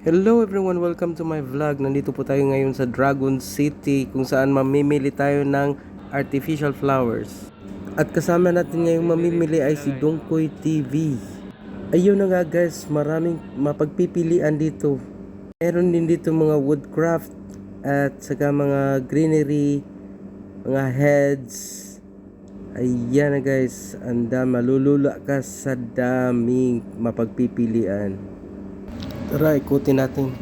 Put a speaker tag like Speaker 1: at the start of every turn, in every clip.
Speaker 1: Hello everyone, welcome to my vlog. Nandito po tayo ngayon sa Dragon City kung saan mamimili tayo ng artificial flowers. At kasama natin ngayong mamimili ay si Dongkoy TV. Ayun na nga guys, maraming mapagpipilian dito. Meron din dito mga woodcraft at saka mga greenery, mga heads. Ayan na guys, malulula ka sa daming mapagpipilian. Tara, ikutin natin.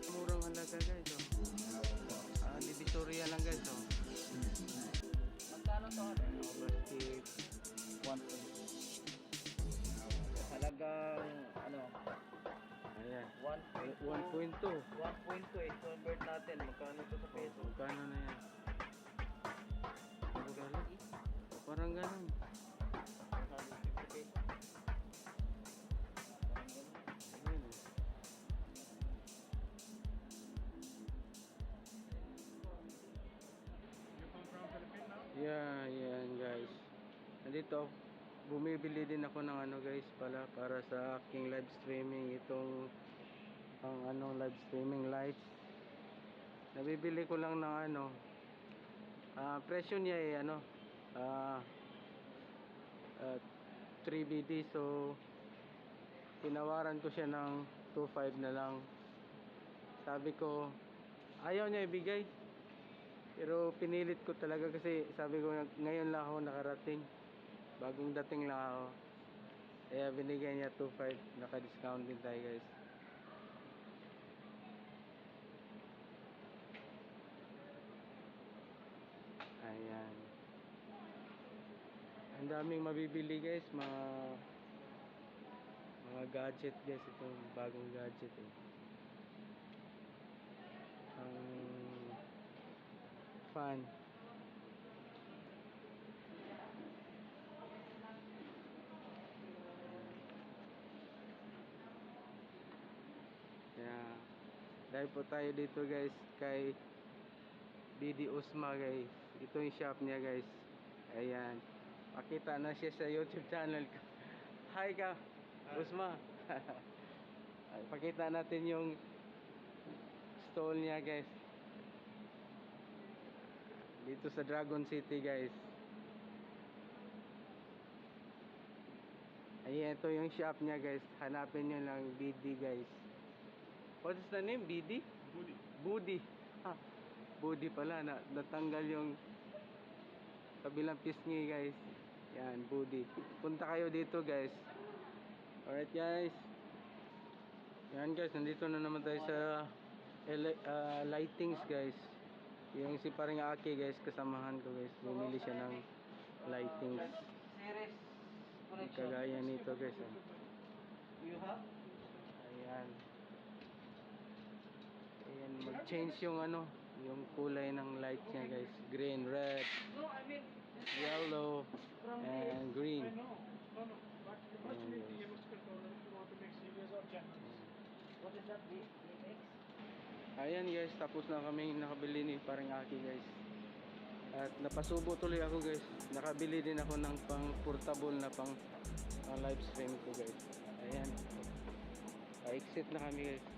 Speaker 1: Murang halaga guys, oh. Divisoria lang guys, oh. Magkano to? Overtip 1. Halagang ano? Ayan. 1.2. 1.2 convert natin. Magkano to sa peso? Magkano na yan? Parang ganun. Yan guys. Nandito bumibili din ako ng ano guys para sa aking live streaming, itong live streaming lights. Nabibili ko lang ng presyo niya ay 3BD, so tinawaran ko siya ng 2.5 na lang. Sabi ko ayaw niya ibigay, pero pinilit ko talaga kasi sabi ko ngayon lang ako nakarating, bagong dating lang ako, kaya binigay niya 2.5. Naka-discount din tayo guys. Ayan, ang daming mabibili guys, mga gadget guys. Itong bagong gadget ang fan. Yeah. Dahil po tayo dito guys kay BD Usma guys. Ito yung shop niya guys. Ayan. Pakita na siya sa YouTube channel ko. Hi ka, Usma. Pakita natin yung stall niya guys. Dito sa Dragon City guys. Ayan, ito yung shop niya guys. Hanapin nyo lang BD guys. What is the name? BD? Budi. Budi pala. Natanggal yung kabilang pisngi guys. Yan, Budi. Punta kayo dito guys. Alright guys. Yan guys, nandito na naman tayo sa lightings guys. Yung si paring Aki guys, kasamahan ko guys. Bumili siya ng lightings. Kagaya nito guys. Ayan. Ayan, mag-change yung yung kulay ng light niya guys. Green, red, yellow, and green. Ayan guys, tapos na kami nakabili ni parang Aki guys. At napasubo tuloy ako guys. Nakabili din ako ng pang portable na pang live stream ko guys. Ayan. Pa-exit na kami guys.